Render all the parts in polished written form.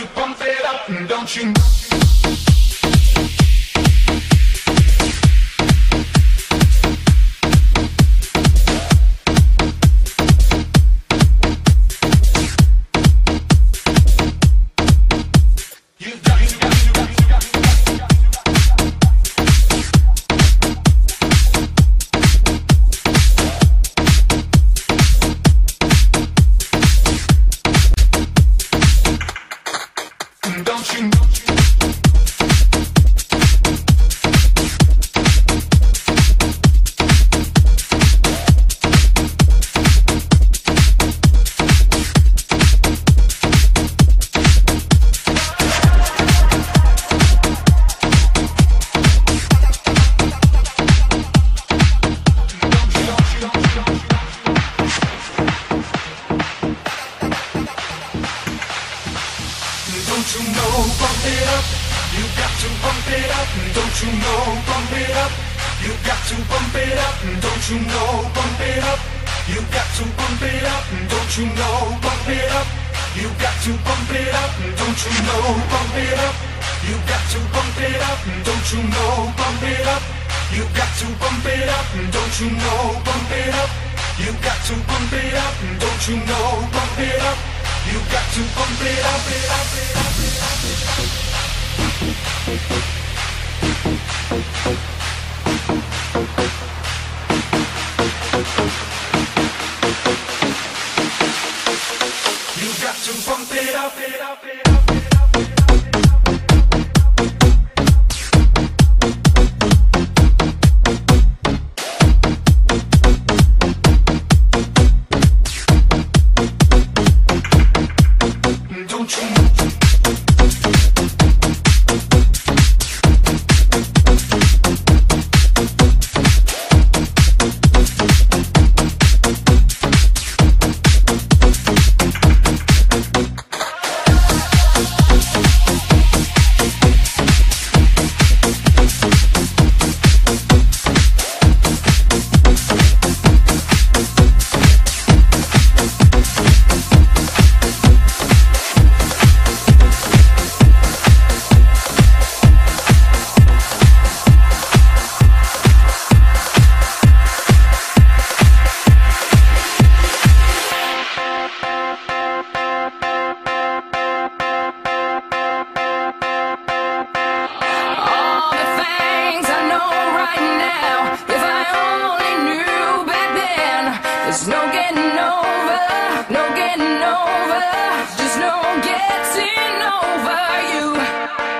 to pump it up, don't you?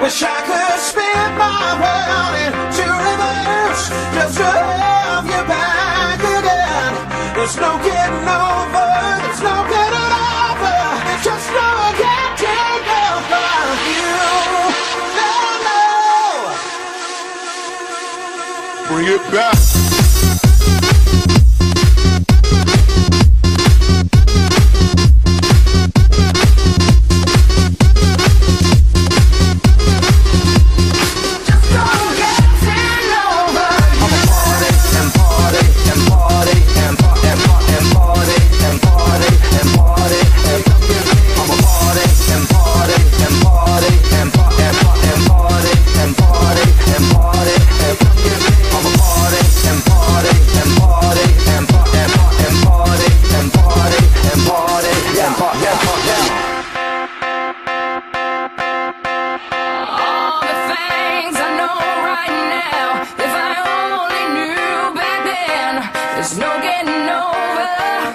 Wish I could spin my world into reverse just to have you back again. There's no getting over, there's no getting over, there's just no getting over you. No, no. Bring it back. There's no getting over,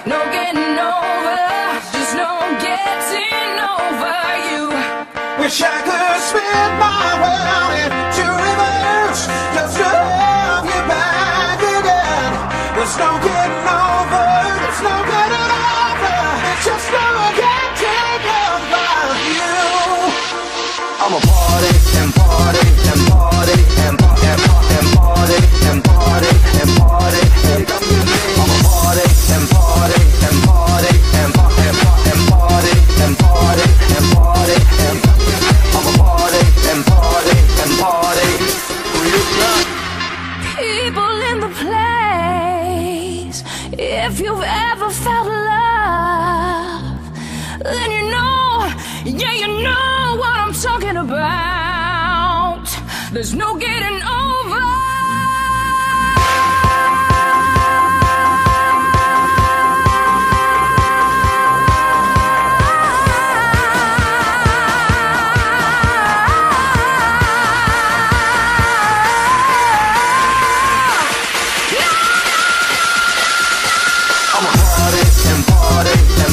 no getting over, just no getting over you. Wish I could spin my world into reverse just to have you back again. There's no getting over, there's no getting over, it's just no getting over you. I'm a party and party and party and party and party and party and party and party. I'm a party and party and party and party and party and party and party and party. I'm a party and party and party. People in the place, if you've ever felt love, then you know, yeah, you know talking about. There's no getting over. I'ma party and party